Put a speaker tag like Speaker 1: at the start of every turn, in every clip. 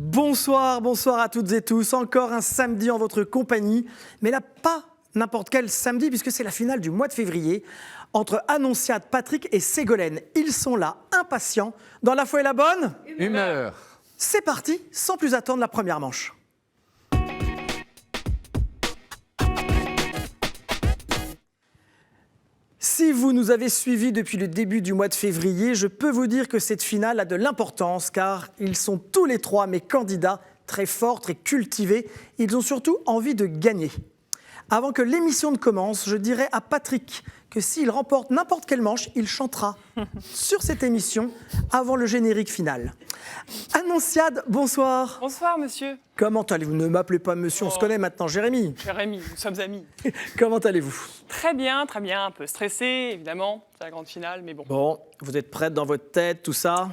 Speaker 1: Bonsoir, bonsoir à toutes et tous. Encore un samedi en votre compagnie. Mais là, pas n'importe quel samedi, puisque c'est la finale du mois de février entre Annonciade, Patrick et Ségolène. Ils sont là, impatients, dans la foi et la bonne
Speaker 2: humeur.
Speaker 1: C'est parti, sans plus attendre la première manche. Si vous nous avez suivis depuis le début du mois de février, je peux vous dire que cette finale a de l'importance car ils sont tous les trois mes candidats très forts, très cultivés. Ils ont surtout envie de gagner. Avant que l'émission ne commence, je dirais à Patrick que s'il remporte n'importe quelle manche, il chantera sur cette émission avant le générique final. Annonciade, bonsoir.
Speaker 3: Bonsoir, monsieur.
Speaker 1: Comment allez-vous? Ne m'appelez pas monsieur, on se connaît maintenant. Jérémy.
Speaker 3: Jérémy, nous sommes amis.
Speaker 1: Comment allez-vous?
Speaker 3: Très bien, un peu stressé, évidemment. C'est la grande finale, mais bon.
Speaker 1: Bon, vous êtes prête dans votre tête, tout ça?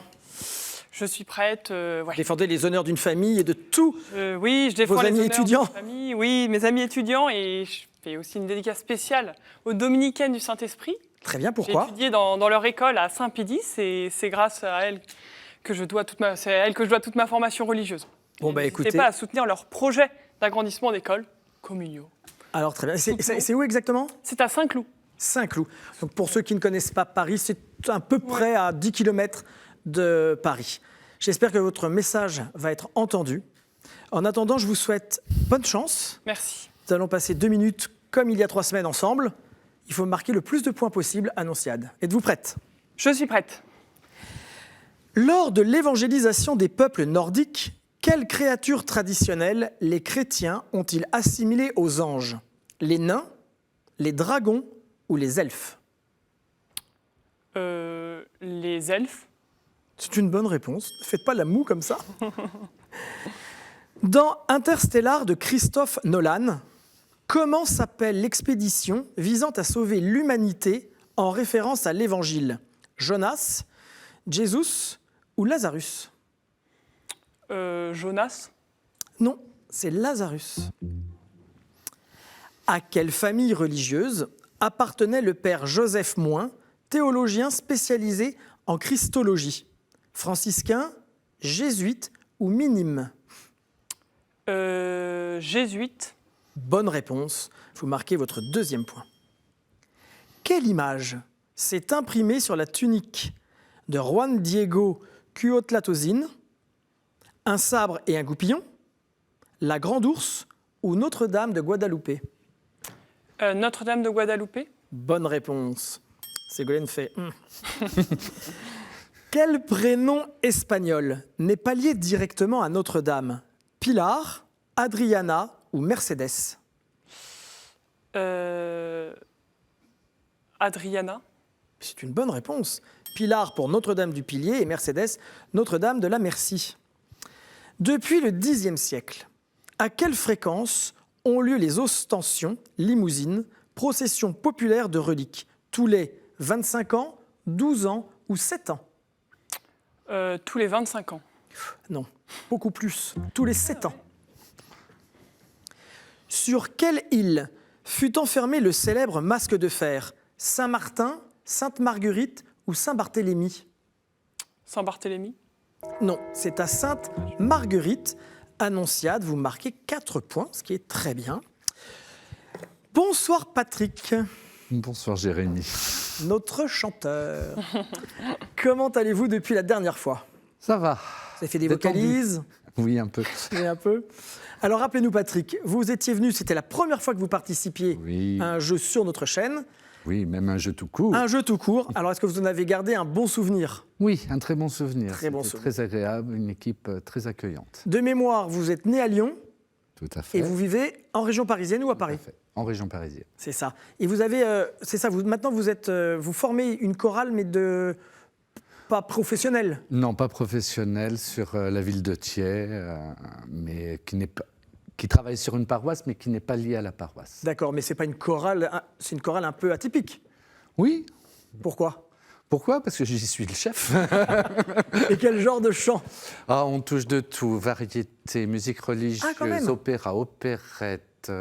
Speaker 3: Je suis prête. Ouais.
Speaker 1: Défendez les honneurs d'une famille et de tout.
Speaker 3: Oui, je défends
Speaker 1: Vos
Speaker 3: les
Speaker 1: amis
Speaker 3: honneurs de
Speaker 1: étudiants.
Speaker 3: ma famille. Oui, mes amis étudiants. Et je fais aussi une dédicace spéciale aux dominicaines du Saint-Esprit.
Speaker 1: Très bien,
Speaker 3: J'ai
Speaker 1: pourquoi?
Speaker 3: étudié dans leur école à Saint-Pédis et c'est grâce à elles que je dois toute ma formation religieuse.
Speaker 1: Bon,
Speaker 3: Et
Speaker 1: bah
Speaker 3: n'hésitez
Speaker 1: écoutez.
Speaker 3: pas à soutenir leur projet d'agrandissement d'école, Communio.
Speaker 1: Alors très bien. C'est où exactement?
Speaker 3: C'est à Saint-Cloud.
Speaker 1: Saint-Cloud. Donc pour ceux qui ne connaissent pas Paris, c'est à peu près à 10 km de Paris. J'espère que votre message va être entendu. En attendant, je vous souhaite bonne chance.
Speaker 3: Merci.
Speaker 1: Nous allons passer 2 minutes comme il y a 3 semaines ensemble. Il faut marquer le plus de points possible, Annonciade. Êtes-vous prête?
Speaker 3: Je suis prête.
Speaker 1: Lors de l'évangélisation des peuples nordiques, quelles créatures traditionnelles les chrétiens ont-ils assimilées aux anges? Les nains, les dragons ou les elfes?
Speaker 3: Les elfes.
Speaker 1: C'est une bonne réponse. Ne faites pas la moue comme ça. Dans Interstellar de Christophe Nolan, comment s'appelle l'expédition visant à sauver l'humanité en référence à l'Évangile? Jonas, Jesus ou Lazarus?
Speaker 3: Jonas.
Speaker 1: Non, c'est Lazarus. À quelle famille religieuse appartenait le père Joseph Moins, théologien spécialisé en christologie? Franciscain, jésuite ou minime?
Speaker 3: Jésuite.
Speaker 1: Bonne réponse. Vous marquez votre 2e point. Quelle image s'est imprimée sur la tunique de Juan Diego Cuauhtlatosin? Un sabre et un goupillon? La Grande Ourse ou Notre-Dame de Guadalupe?
Speaker 3: Notre-Dame de Guadalupe.
Speaker 1: Bonne réponse. Ségolène fait. Quel prénom espagnol n'est pas lié directement à Notre-Dame? Pilar, Adriana ou Mercedes?
Speaker 3: Adriana.
Speaker 1: C'est une bonne réponse. Pilar pour Notre-Dame du Pilier et Mercedes, Notre-Dame de la Merci. Depuis le Xe siècle, à quelle fréquence ont lieu les ostensions, limousines, processions populaires de reliques? Tous les 25 ans, 12 ans ou 7 ans?
Speaker 3: Tous les 25 ans.
Speaker 1: Non, beaucoup plus. Tous les 7 ans. Sur quelle île fut enfermé le célèbre masque de fer? Saint-Martin, Sainte-Marguerite ou Saint-Barthélemy?
Speaker 3: Saint-Barthélemy.
Speaker 1: Non, c'est à Sainte-Marguerite. Annonciade, vous marquez 4 points, ce qui est très bien. Bonsoir Patrick.
Speaker 2: Bonsoir Jérémy.
Speaker 1: Notre chanteur. Comment allez-vous depuis la dernière fois?
Speaker 2: Ça va.
Speaker 1: Vous avez fait des
Speaker 2: Détendu.
Speaker 1: vocalises?
Speaker 2: Oui, un peu.
Speaker 1: Oui, un peu. Alors rappelez-nous Patrick, vous étiez venu, c'était la première fois que vous participiez
Speaker 2: Oui.
Speaker 1: à un jeu sur notre chaîne,
Speaker 2: Oui, même un jeu tout court.
Speaker 1: un jeu tout court. Alors est-ce que vous en avez gardé un bon souvenir?
Speaker 2: Oui, un très bon souvenir.
Speaker 1: Très bon
Speaker 2: C'était
Speaker 1: souvenir.
Speaker 2: très agréable, une équipe très accueillante.
Speaker 1: De mémoire, vous êtes né à Lyon
Speaker 2: Tout à fait.
Speaker 1: et vous vivez en région parisienne ou à
Speaker 2: Tout à
Speaker 1: Paris?
Speaker 2: fait. En région parisienne.
Speaker 1: C'est ça. Et vous avez, c'est ça, maintenant vous êtes, vous formez une chorale mais pas professionnelle.
Speaker 2: Non, pas professionnel sur la ville de Thiers, mais qui travaille sur une paroisse, mais qui n'est pas liée à la paroisse.
Speaker 1: D'accord, mais c'est pas une chorale, c'est une chorale un peu atypique.
Speaker 2: Oui.
Speaker 1: Pourquoi?
Speaker 2: Pourquoi? Parce que j'y suis le chef.
Speaker 1: Et quel genre de chant?
Speaker 2: Ah, on touche de tout, variété, musique religieuse,
Speaker 1: Ah, quand même.
Speaker 2: opéra, opérette,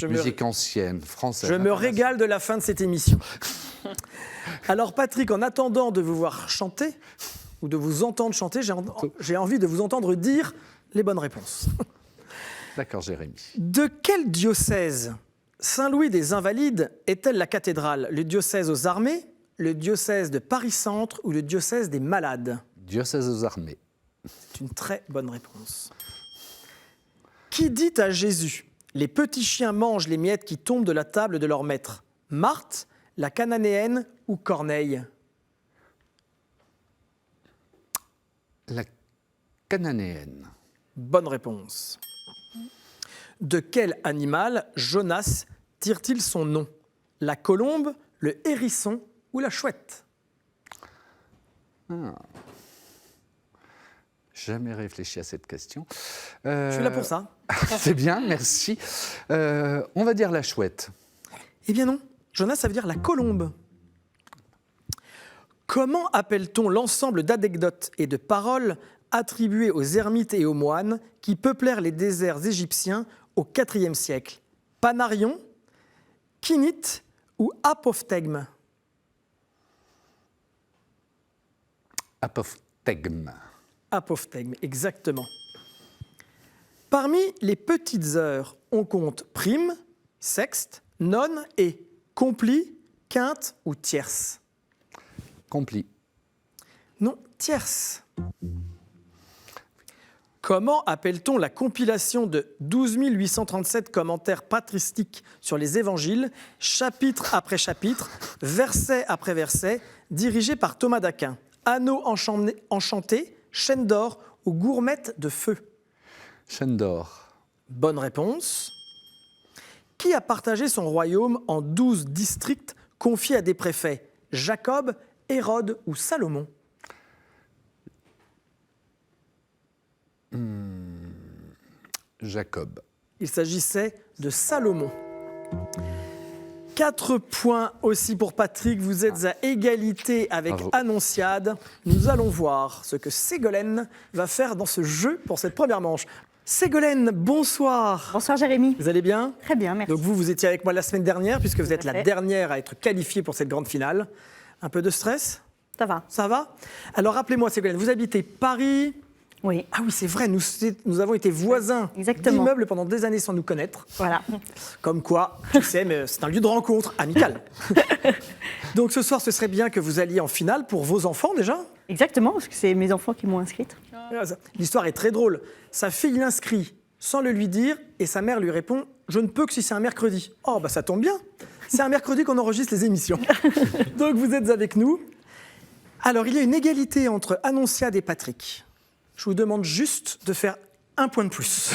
Speaker 2: musique ancienne, française.
Speaker 1: Je me régale de la fin de cette émission. Alors Patrick, en attendant de vous voir chanter, ou de vous entendre chanter, j'ai envie de vous entendre dire les bonnes réponses.
Speaker 2: D'accord, Jérémy.
Speaker 1: De quel diocèse Saint-Louis des Invalides est-elle la cathédrale? Le diocèse aux armées, le diocèse de Paris-Centre ou le diocèse des malades?
Speaker 2: Diocèse aux armées.
Speaker 1: C'est une très bonne réponse. Qui dit à Jésus: les petits chiens mangent les miettes qui tombent de la table de leur maître? Marthe, la cananéenne ou Corneille?
Speaker 2: La cananéenne.
Speaker 1: Bonne réponse. De quel animal Jonas tire-t-il son nom? La colombe, le hérisson ou la chouette?
Speaker 2: Jamais réfléchi à cette question.
Speaker 1: Je suis là pour ça.
Speaker 2: C'est bien, merci. On va dire la chouette.
Speaker 1: Eh bien non, Jonas, ça veut dire la colombe. Comment appelle-t-on l'ensemble d'anecdotes et de paroles attribuées aux ermites et aux moines qui peuplèrent les déserts égyptiens au IVe siècle? Panarion, Kinit ou apophthegme?
Speaker 2: Apophthegme.
Speaker 1: Apophthegme, exactement. Parmi les petites heures, on compte prime, sexte, nonne et compli, quinte ou tierce.
Speaker 2: Compli.
Speaker 1: Non, tierce. Comment appelle-t-on la compilation de 12 837 commentaires patristiques sur les évangiles, chapitre après chapitre, verset après verset, dirigés par Thomas d'Aquin? Anneau enchanté, chaîne d'or ou gourmette de feu?
Speaker 2: Chaîne d'or.
Speaker 1: Bonne réponse. Qui a partagé son royaume en 12 districts confiés à des préfets? Jacob, Hérode ou Salomon?
Speaker 2: Jacob.
Speaker 1: Il s'agissait de Salomon. 4 points aussi pour Patrick. Vous êtes à égalité avec
Speaker 2: Bravo.
Speaker 1: Annonciade. Nous allons voir ce que Ségolène va faire dans ce jeu pour cette première manche. Ségolène, bonsoir.
Speaker 4: Bonsoir Jérémy.
Speaker 1: Vous allez bien?
Speaker 4: Très bien, merci.
Speaker 1: Donc vous étiez avec moi la semaine dernière puisque vous êtes la
Speaker 4: fait.
Speaker 1: dernière à être qualifiée pour cette grande finale. Un peu de stress?
Speaker 4: Ça va?
Speaker 1: Ça va? Alors rappelez-moi Ségolène, vous habitez Paris.
Speaker 4: Oui,
Speaker 1: Ah oui, c'est vrai, nous avons été voisins
Speaker 4: Exactement.
Speaker 1: d'immeubles pendant des années sans nous connaître.
Speaker 4: voilà.
Speaker 1: Comme quoi, tu sais, mais c'est un lieu de rencontre amical. Donc ce soir, ce serait bien que vous alliez en finale pour vos enfants déjà.
Speaker 4: Exactement, parce que c'est mes enfants qui m'ont inscrite.
Speaker 1: L'histoire est très drôle. Sa fille l'inscrit sans le lui dire et sa mère lui répond « Je ne peux que si c'est un mercredi ». Oh, bah ça tombe bien. C'est un mercredi qu'on enregistre les émissions. Donc vous êtes avec nous. Alors, il y a une égalité entre Annonciade et Patrick. Je vous demande juste de faire un point de plus.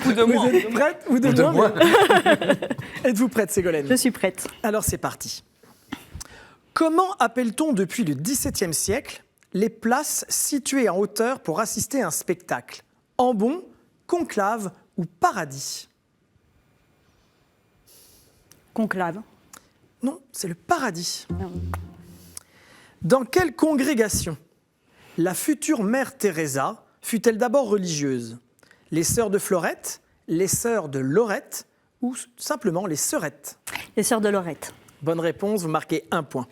Speaker 3: Ou de
Speaker 1: Vous
Speaker 3: moins.
Speaker 1: êtes prête ou de
Speaker 2: Ou de
Speaker 1: moins,
Speaker 2: moins.
Speaker 1: mais- Êtes-vous prête, Ségolène?
Speaker 4: Je suis prête.
Speaker 1: Alors c'est parti. Comment appelle-t-on depuis le XVIIe siècle les places situées en hauteur pour assister à un spectacle? Ambon, conclave ou paradis?
Speaker 4: Conclave.
Speaker 1: Non, c'est le paradis. Dans quelle congrégation la future mère Teresa fut-elle d'abord religieuse? Les sœurs de Florette, les sœurs de Lorette ou simplement les sœurettes?
Speaker 4: Les sœurs de Lorette.
Speaker 1: Bonne réponse, vous marquez un point.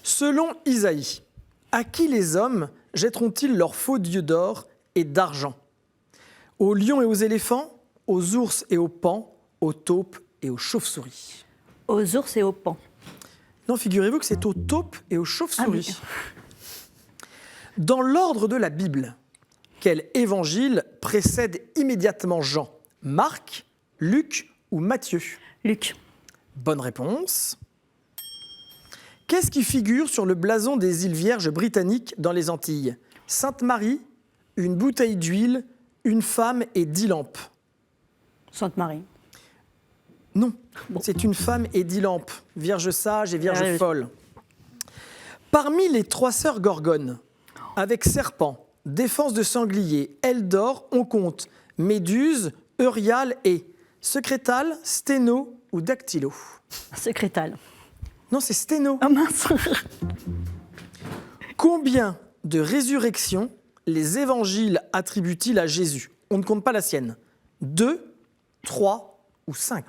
Speaker 1: Selon Isaïe, à qui les hommes jetteront-ils leurs faux dieux d'or et d'argent? Aux lions et aux éléphants, aux ours et aux paons, aux taupes et aux chauves-souris?
Speaker 4: Aux ours et aux paons.
Speaker 1: Non, figurez-vous que c'est aux taupes et aux chauves-souris.
Speaker 4: Ah
Speaker 1: Dans l'ordre de la Bible, quel évangile précède immédiatement Jean? Marc, Luc ou Matthieu?
Speaker 4: Luc.
Speaker 1: Bonne réponse. Qu'est-ce qui figure sur le blason des îles Vierges britanniques dans les Antilles? Sainte-Marie, une bouteille d'huile, une femme et 10 lampes.
Speaker 4: Sainte-Marie.
Speaker 1: Non, c'est une femme et 10 lampes, Vierge sage et Vierge
Speaker 4: Ah oui.
Speaker 1: folle. Parmi les 3 sœurs Gorgones, avec serpent, défense de sanglier, aile d'or, on compte Méduse, Euryale et Secrétale, Sténo ou Dactylo?
Speaker 4: Secrétale.
Speaker 1: Non, c'est Sténo.
Speaker 4: Oh mince.
Speaker 1: Combien de résurrections les évangiles attribuent-ils à Jésus? On ne compte pas la sienne. 2, 3 ou 5?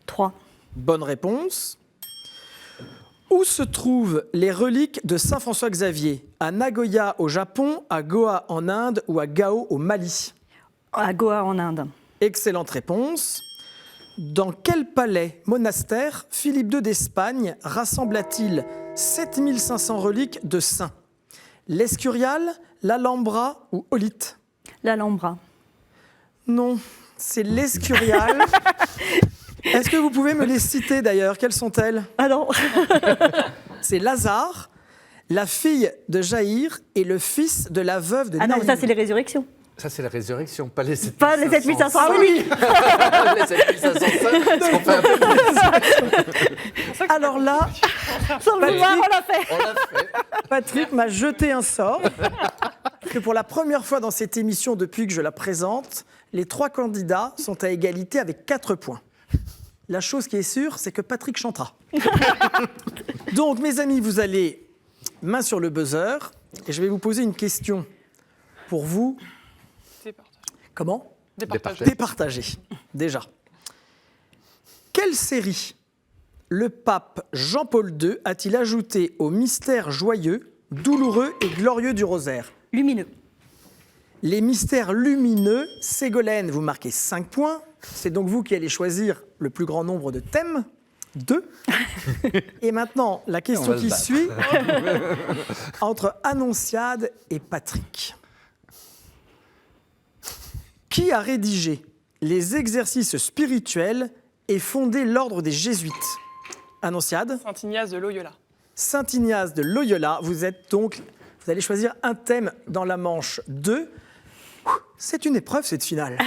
Speaker 4: 3.
Speaker 1: Bonne réponse. Où se trouvent les reliques de Saint François Xavier? À Nagoya au Japon, à Goa en Inde ou à Gao au Mali?
Speaker 4: À Goa, en Inde.
Speaker 1: Excellente réponse. Dans quel palais, monastère, Philippe II d'Espagne rassembla-t-il 7500 reliques de saints? L'Escurial, l'Alhambra ou Olite?
Speaker 4: L'Alhambra.
Speaker 1: Non, c'est l'Escurial. Est-ce que vous pouvez me les citer d'ailleurs? Quelles sont-elles?
Speaker 4: Alors,
Speaker 1: C'est Lazare, la fille de Jaïr et le fils de la veuve de
Speaker 4: ah non,
Speaker 1: Naïm.
Speaker 4: ça c'est les résurrections.
Speaker 2: Ça, c'est la résurrection, pas les 7500.
Speaker 4: Pas les 7500.
Speaker 1: Ah oui.
Speaker 2: Les 7505, parce qu'on fait un peu plus.
Speaker 1: Alors là,
Speaker 4: Sans le vouloir, on l'a fait.
Speaker 2: On l'a fait.
Speaker 1: Patrick m'a jeté un sort. Que pour la première fois dans cette émission depuis que je la présente, les 3 candidats sont à égalité avec 4 points. La chose qui est sûre, c'est que Patrick chantera. Donc, mes amis, vous allez main sur le buzzer et je vais vous poser une question pour vous.
Speaker 3: Départagé.
Speaker 1: Comment?
Speaker 3: Départagé.
Speaker 1: Départager, déjà. Quelle série le pape Jean-Paul II a-t-il ajouté au mystère joyeux, douloureux et glorieux du rosaire?
Speaker 4: Lumineux.
Speaker 1: Les mystères lumineux, Ségolène, vous marquez 5 points. C'est donc vous qui allez choisir le plus grand nombre de thèmes. 2. Et maintenant, la question
Speaker 2: se
Speaker 1: qui
Speaker 2: battre.
Speaker 1: suit, entre Annonciade et Patrick. Qui a rédigé les exercices spirituels et fondé l'ordre des Jésuites? Annonciade.
Speaker 3: Saint Ignace de Loyola.
Speaker 1: Saint Ignace de Loyola. Vous allez choisir un thème dans la manche 2. C'est une épreuve, cette finale.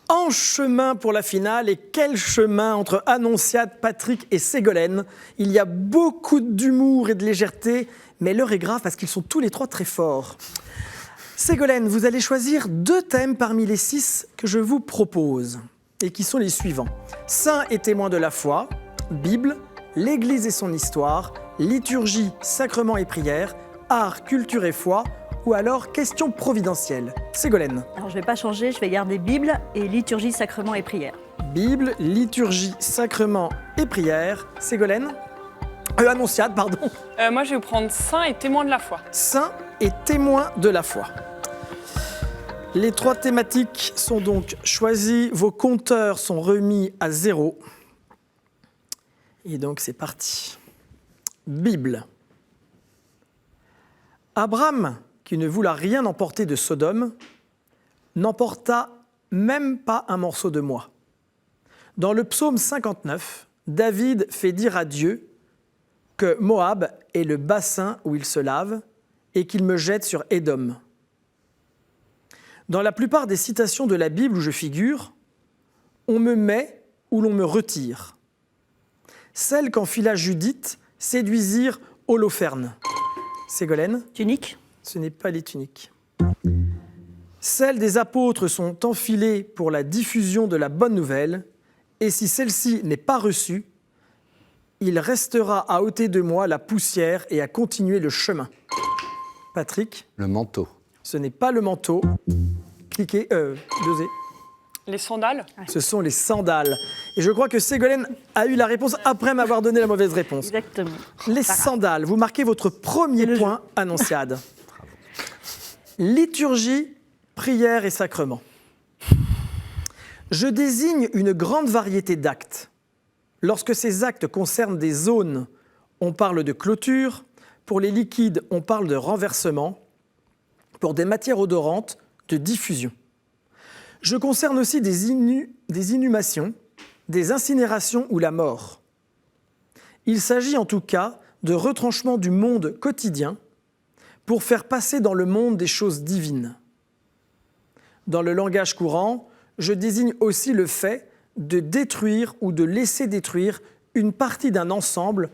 Speaker 1: En chemin pour la finale, et quel chemin entre Annonciade, Patrick et Ségolène. Il y a beaucoup d'humour et de légèreté, mais l'heure est grave parce qu'ils sont tous les 3 très forts. Ségolène, vous allez choisir 2 thèmes parmi les 6 que je vous propose, et qui sont les suivants. Saints et témoins de la foi, Bible, l'Église et son histoire, liturgie, sacrements et prières, art, culture et foi, ou alors question providentielle. Ségolène.
Speaker 4: Alors, je ne vais pas changer, je vais garder Bible et liturgie, sacrement et prière.
Speaker 1: Bible, liturgie, sacrements et prières. Ségolène. Annonciade, pardon.
Speaker 3: Moi, je vais vous prendre saint et témoin de la foi.
Speaker 1: Saints et témoins de la foi. Les 3 thématiques sont donc choisies. Vos compteurs sont remis à 0. Et donc, c'est parti. Bible. Abraham, qui ne voulut rien emporter de Sodome, n'emporta même pas un morceau de moi. Dans le psaume 59, David fait dire à Dieu que Moab est le bassin où il se lave et qu'il me jette sur Édom. Dans la plupart des citations de la Bible où je figure, on me met ou l'on me retire. Celles qu'enfila Judith séduisirent Holoferne. Ségolène.
Speaker 4: Tunique.
Speaker 1: Ce n'est pas les tuniques. Celles des apôtres sont enfilées pour la diffusion de la bonne nouvelle, et si celle-ci n'est pas reçue, il restera à ôter de moi la poussière et à continuer le chemin. Patrick.
Speaker 2: Le manteau.
Speaker 1: Ce n'est pas le manteau. Cliquez, dosez.
Speaker 3: Les sandales.
Speaker 1: Ce sont les sandales. Et je crois que Ségolène a eu la réponse après m'avoir donné la mauvaise réponse.
Speaker 4: Exactement.
Speaker 1: Les sandales. Vous marquez votre premier point, Annonciade. Liturgie, prière et sacrement. Je désigne une grande variété d'actes. Lorsque ces actes concernent des zones, on parle de clôture. Pour les liquides, on parle de renversement. Pour des matières odorantes, de diffusion. Je concerne aussi des inhumations, des incinérations ou la mort. Il s'agit en tout cas de retranchement du monde quotidien pour faire passer dans le monde des choses divines. Dans le langage courant, je désigne aussi le fait de détruire ou de laisser détruire une partie d'un ensemble.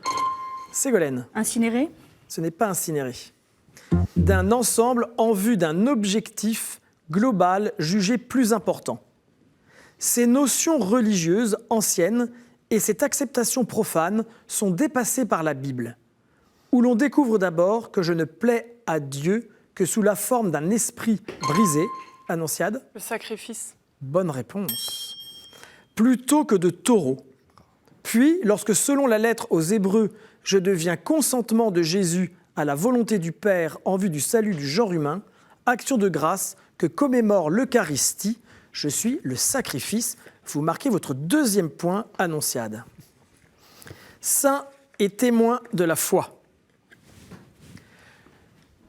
Speaker 1: Ségolène.
Speaker 4: Incinéré.
Speaker 1: Ce n'est pas incinéré. D'un ensemble en vue d'un objectif global jugé plus important. Ces notions religieuses anciennes et cette acceptation profane sont dépassées par la Bible, où l'on découvre d'abord que je ne plais à Dieu que sous la forme d'un esprit brisé. Annonciade.
Speaker 3: Le sacrifice.
Speaker 1: Bonne réponse. plutôt que de taureau. Puis, lorsque selon la lettre aux Hébreux, je deviens consentement de Jésus à la volonté du Père en vue du salut du genre humain, action de grâce que commémore l'Eucharistie, je suis le sacrifice. Vous marquez votre deuxième point, Annonciade. Saint et témoin de la foi.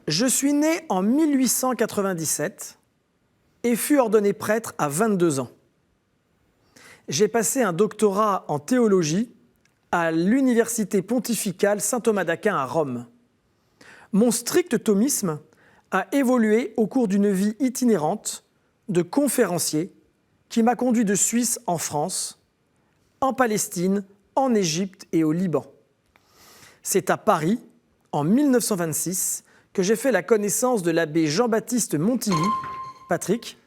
Speaker 1: Je suis né en 1897 et fus ordonné prêtre à 22 ans. J'ai passé un doctorat en théologie à l'Université pontificale Saint-Thomas d'Aquin à Rome. Mon strict thomisme a évolué au cours d'une vie itinérante de conférencier qui m'a conduit de Suisse en France, en Palestine, en Égypte et au Liban. C'est à Paris, en 1926, que j'ai fait la connaissance de l'abbé Jean-Baptiste Montigny. Patrick?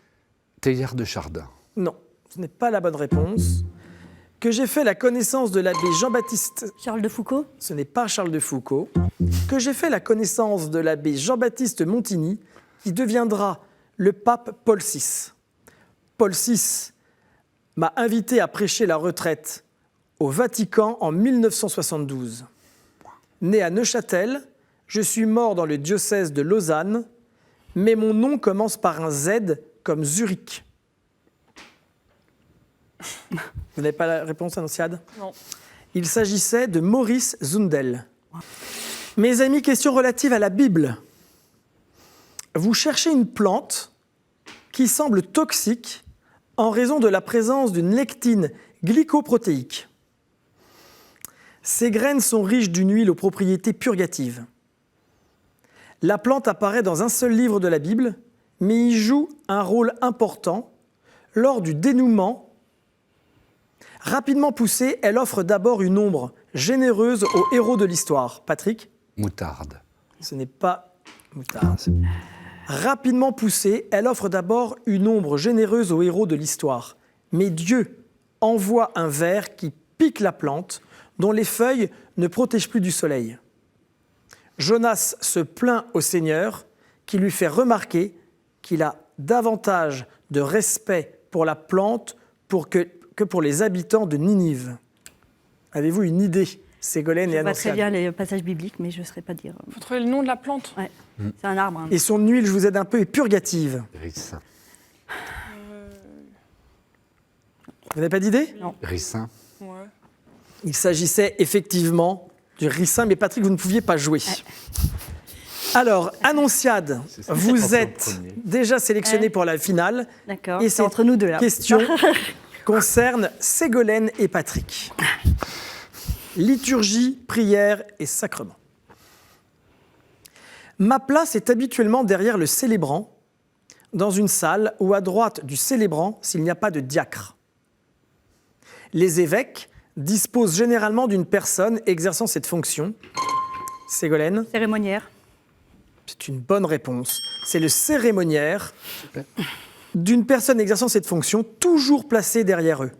Speaker 2: Teilhard de Chardin.
Speaker 1: Non, ce n'est pas la bonne réponse. Que j'ai fait la connaissance de l'abbé Jean-Baptiste...
Speaker 4: Charles de Foucauld.
Speaker 1: Ce n'est pas Charles de Foucauld. Que j'ai fait la connaissance de l'abbé Jean-Baptiste Montigny, qui deviendra le pape Paul VI. Paul VI m'a invité à prêcher la retraite au Vatican en 1972. Né à Neuchâtel, je suis mort dans le diocèse de Lausanne, mais mon nom commence par un Z comme Zurich. Vous n'avez pas la réponse, Annonciade?
Speaker 3: Non.
Speaker 1: Il s'agissait de Maurice Zundel. Mes amis, question relative à la Bible. Vous cherchez une plante qui semble toxique en raison de la présence d'une lectine glycoprotéique. Ces graines sont riches d'une huile aux propriétés purgatives. La plante apparaît dans un seul livre de la Bible, mais y joue un rôle important lors du dénouement. Rapidement poussée, elle offre d'abord une ombre généreuse aux héros de l'histoire. Patrick?
Speaker 2: Moutarde.
Speaker 1: Ce n'est pas moutarde. Rapidement poussée, elle offre d'abord une ombre généreuse aux héros de l'histoire. Mais Dieu envoie un ver qui pique la plante, dont les feuilles ne protègent plus du soleil. Jonas se plaint au Seigneur, qui lui fait remarquer qu'il a davantage de respect pour la plante que pour les habitants de Ninive. Avez-vous une idée, Ségolène et
Speaker 4: Je vois très
Speaker 1: Annonciade?
Speaker 4: bien les passages bibliques, mais je ne saurais pas dire.
Speaker 3: Il faut trouver le nom de la plante.
Speaker 4: Ouais. C'est un arbre. Hein.
Speaker 1: Et son huile, je vous aide un peu, est purgative.
Speaker 2: Ricin.
Speaker 1: Vous n'avez pas d'idée?
Speaker 4: Non.
Speaker 2: Ricin.
Speaker 3: Ouais.
Speaker 1: Il s'agissait effectivement du ricin, mais Patrick, vous ne pouviez pas jouer. Alors, Annonciade,
Speaker 2: C'est ça,
Speaker 1: vous
Speaker 2: c'est
Speaker 1: êtes
Speaker 2: le premier.
Speaker 1: déjà sélectionné
Speaker 4: Ouais.
Speaker 1: pour la finale.
Speaker 4: D'accord.
Speaker 1: Et
Speaker 4: C'est entre nous deux là.
Speaker 1: question concerne Ségolène et Patrick. Liturgie, prière et sacrement. Ma place est habituellement derrière le célébrant, dans une salle ou à droite du célébrant s'il n'y a pas de diacre. Les évêques disposent généralement d'une personne exerçant cette fonction. Ségolène,
Speaker 4: Cérémoniaire.
Speaker 1: c'est une bonne réponse. C'est le cérémoniaire d'une personne exerçant cette fonction, toujours placée derrière eux,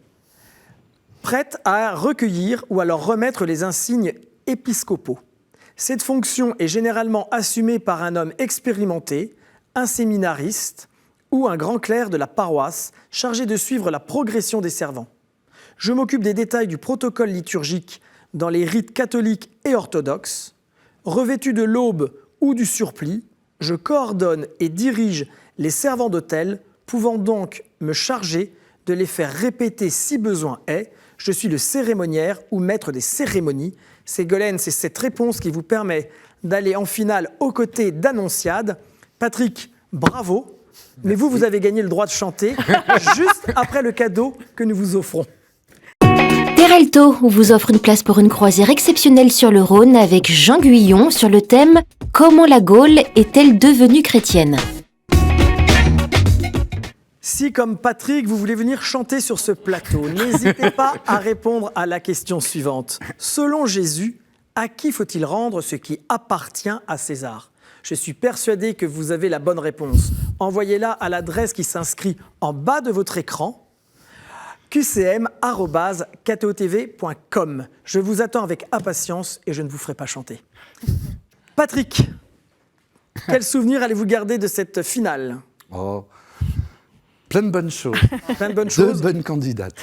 Speaker 1: prête à recueillir ou à leur remettre les insignes épiscopaux. Cette fonction est généralement assumée par un homme expérimenté, un séminariste ou un grand clerc de la paroisse chargé de suivre la progression des servants. Je m'occupe des détails du protocole liturgique dans les rites catholiques et orthodoxes. Revêtu de l'aube ou du surplis, je coordonne et dirige les servants d'autel, pouvant donc me charger de les faire répéter si besoin est. Je suis le cérémoniaire ou maître des cérémonies. Ségolène, c'est cette réponse qui vous permet d'aller en finale aux côtés d'Annonciade. Patrick, bravo. Mais vous avez gagné le droit de chanter juste après le cadeau que nous vous offrons.
Speaker 5: Terrelto vous offre une place pour une croisière exceptionnelle sur le Rhône avec Jean Guyon sur le thème « Comment la Gaule est-elle devenue chrétienne ?»
Speaker 1: Si, comme Patrick, vous voulez venir chanter sur ce plateau, n'hésitez pas à répondre à la question suivante. Selon Jésus, à qui faut-il rendre ce qui appartient à César? Je suis persuadé que vous avez la bonne réponse. Envoyez-la à l'adresse qui s'inscrit en bas de votre écran, qcm@ktotv.com. Je vous attends avec impatience et je ne vous ferai pas chanter. Patrick, quel souvenir allez-vous garder de cette finale?
Speaker 2: Oh, Plein de bonnes choses.
Speaker 1: Plein de bonnes
Speaker 2: Deux
Speaker 1: choses.
Speaker 2: bonnes candidates.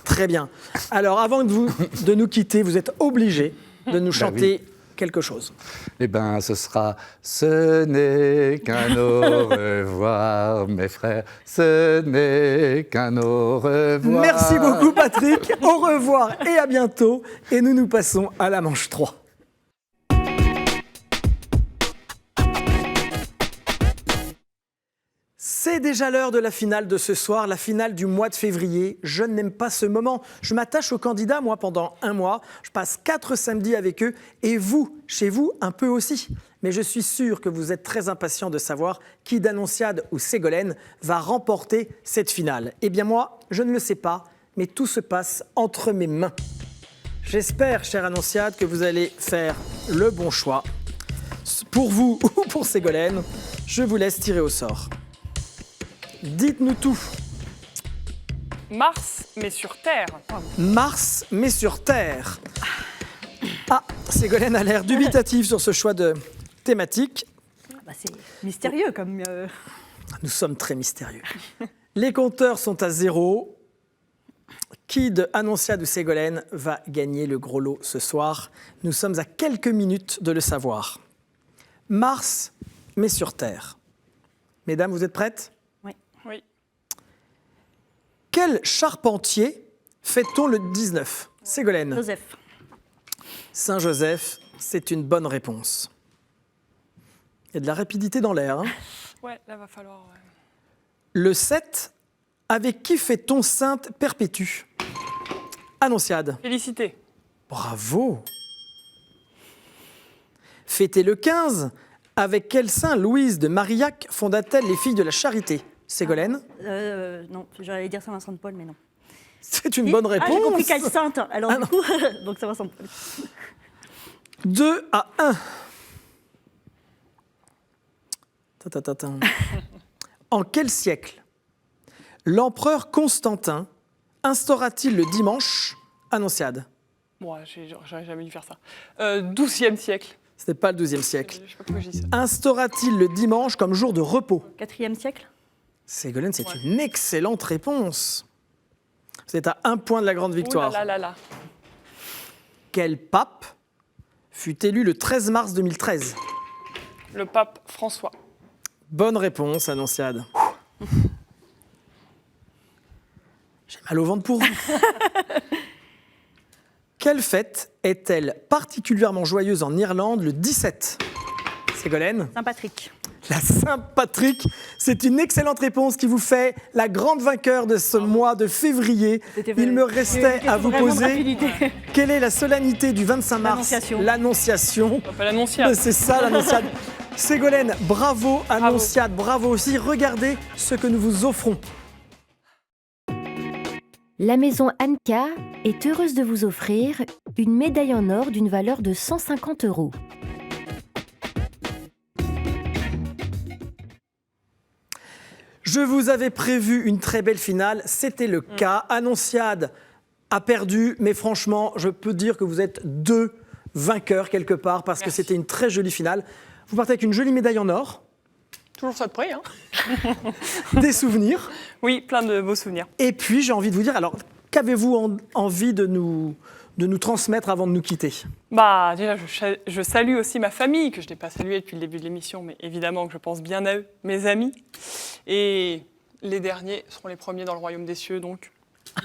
Speaker 1: Très bien. Alors, avant de nous quitter, vous êtes obligés de nous chanter quelque chose.
Speaker 2: Eh bien, ce sera « Ce n'est qu'un au revoir, mes frères, ce n'est qu'un au revoir ».
Speaker 1: Merci beaucoup, Patrick. Au revoir et à bientôt. Et nous passons à la manche 3. C'est déjà l'heure de la finale de ce soir, la finale du mois de février. Je n'aime pas ce moment. Je m'attache aux candidats, moi, pendant un mois. Je passe 4 samedis avec eux. Et vous, chez vous, un peu aussi. Mais je suis sûr que vous êtes très impatients de savoir qui d'Annonciade ou Ségolène va remporter cette finale. Eh bien moi, je ne le sais pas, mais tout se passe entre mes mains. J'espère, chère Annonciade, que vous allez faire le bon choix. Pour vous ou pour Ségolène, je vous laisse tirer au sort. Dites-nous tout.
Speaker 3: Mars, mais sur Terre.
Speaker 1: Mars, mais sur Terre. Ah, Ségolène a l'air dubitative sur ce choix de thématique.
Speaker 4: Bah, c'est mystérieux comme...
Speaker 1: Nous sommes très mystérieux. Les compteurs sont à 0. Qui de Annonciade ou Ségolène va gagner le gros lot ce soir? Nous sommes à quelques minutes de le savoir. Mars, mais sur Terre. Mesdames, vous êtes prêtes?
Speaker 3: Oui.
Speaker 1: Quel charpentier fête-t-on le 19? Ségolène.
Speaker 4: Joseph.
Speaker 1: Saint-Joseph, c'est une bonne réponse. Il y a de la rapidité dans l'air. Hein.
Speaker 3: Ouais, là, va falloir... ouais.
Speaker 1: Le 7, avec qui fête-t-on Sainte Perpétue? Annonciade.
Speaker 3: Félicité.
Speaker 1: Bravo. Fêtez le 15, avec quel saint Louise de Marillac fonda-t-elle les filles de la Charité? Ségolène.
Speaker 4: Non, j'allais dire Saint-Vincent de Paul, mais non.
Speaker 1: C'est une bonne réponse.
Speaker 4: Ah, j'ai compris quelle sainte. Alors
Speaker 1: Ah,
Speaker 4: du
Speaker 1: non.
Speaker 4: coup, donc Saint-Vincent de Paul.
Speaker 1: 2-1. Ta-ta-ta-ta. En quel siècle l'empereur Constantin instaura-t-il le dimanche? Annonciade.
Speaker 3: Moi, j'aurais jamais dû faire ça. 12e siècle.
Speaker 1: Ce n'est pas le 12e siècle.
Speaker 3: Je sais pas pourquoi je dis ça.
Speaker 1: Instaura-t-il le dimanche comme jour de repos?
Speaker 4: 4e siècle.
Speaker 1: Ségolène, c'est une excellente réponse. Vous êtes à 1 point de la grande victoire.
Speaker 3: Ouh là là là là.
Speaker 1: Quel pape fut élu le 13 mars 2013?
Speaker 3: Le pape François.
Speaker 1: Bonne réponse, Annonciade. J'ai mal au ventre pour vous. Quelle fête est-elle particulièrement joyeuse en Irlande le 17? Ségolène?
Speaker 4: Saint-Patrick.
Speaker 1: La Saint-Patrick, c'est une excellente réponse qui vous fait la grande vainqueur de ce mois de février. Il me restait à vous poser quelle est la solennité du 25 mars?
Speaker 4: L'Annonciation.
Speaker 3: On
Speaker 1: L'Annonciation.
Speaker 3: appelle l'Annonciade.
Speaker 1: C'est ça, l'Annonciade. Ségolène, bravo, Annonciade, bravo aussi. Regardez ce que nous vous offrons.
Speaker 5: La maison Anka est heureuse de vous offrir une médaille en or d'une valeur de 150 €.
Speaker 1: Je vous avais prévu une très belle finale, c'était le cas. Annonciade a perdu, mais franchement, je peux dire que vous êtes 2 vainqueurs quelque part parce que c'était une très jolie finale. Vous partez avec une jolie médaille en or,
Speaker 3: Toujours ça de près, hein.
Speaker 1: des souvenirs,
Speaker 3: Oui, plein de beaux souvenirs.
Speaker 1: et puis j'ai envie de vous dire, alors qu'avez-vous envie de nous transmettre avant de nous quitter?
Speaker 3: Bah, déjà, je salue aussi ma famille, que je n'ai pas saluée depuis le début de l'émission, mais évidemment que je pense bien à eux, mes amis. Et les derniers seront les premiers dans le royaume des cieux, donc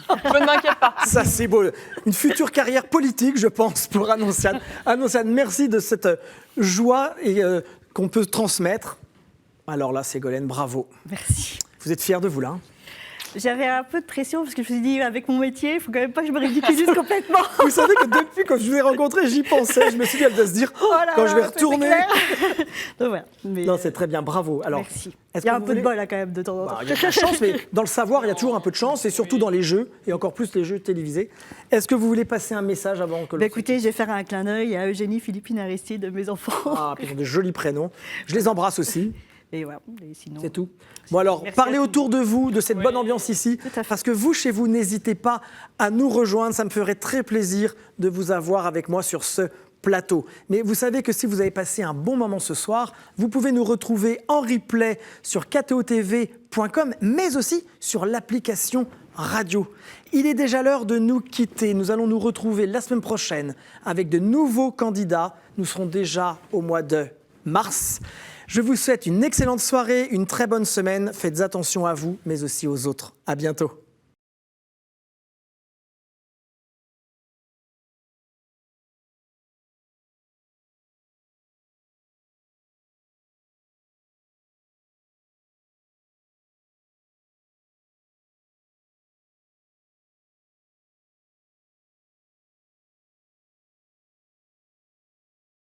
Speaker 3: je ne m'inquiète pas.
Speaker 1: Ça, c'est beau. Une future carrière politique, je pense, pour Annonciade. Annonciade, merci de cette joie et, qu'on peut transmettre. Alors là, Ségolène, bravo.
Speaker 4: Merci.
Speaker 1: Vous êtes fiers de vous, là? Hein?
Speaker 4: J'avais un peu de pression parce que je me suis dit, avec mon métier, il faut quand même pas que je me ridiculise complètement.
Speaker 1: Vous savez que depuis que je vous ai rencontré, j'y pensais. Je me suis dit, elle doit se dire,
Speaker 4: Oh là
Speaker 1: quand je vais
Speaker 4: là, c'était
Speaker 1: retourner.
Speaker 4: clair. Donc voilà. Mais,
Speaker 1: Non, c'est très bien, bravo. Alors,
Speaker 4: merci.
Speaker 1: est-ce
Speaker 4: Il y a
Speaker 1: que
Speaker 4: un
Speaker 1: vous
Speaker 4: peu de
Speaker 1: voulez-
Speaker 4: bol là quand même de temps en temps.
Speaker 1: Bah, il y a de la chance, mais dans le savoir, il y a toujours un peu de chance, et surtout dans les jeux, et encore plus les jeux télévisés. Est-ce que vous voulez passer un message avant que
Speaker 4: Bah, écoutez, je vais faire un clin d'œil à Eugénie, Philippine, Aristide, mes enfants.
Speaker 1: Ah, puis ils ont de jolis prénoms. Je les embrasse aussi.
Speaker 4: Et voilà. Et sinon,
Speaker 1: C'est tout. Bon alors,
Speaker 4: Merci
Speaker 1: parlez
Speaker 4: à tous.
Speaker 1: autour de vous de cette
Speaker 3: Oui.
Speaker 1: bonne ambiance ici,
Speaker 4: Tout à fait.
Speaker 1: parce que vous, chez vous, n'hésitez pas à nous rejoindre. Ça me ferait très plaisir de vous avoir avec moi sur ce plateau. Mais vous savez que si vous avez passé un bon moment ce soir, vous pouvez nous retrouver en replay sur ktotv.com, mais aussi sur l'application radio. Il est déjà l'heure de nous quitter. Nous allons nous retrouver la semaine prochaine avec de nouveaux candidats. Nous serons déjà au mois de mars. Je vous souhaite une excellente soirée, une très bonne semaine. Faites attention à vous, mais aussi aux autres. À bientôt.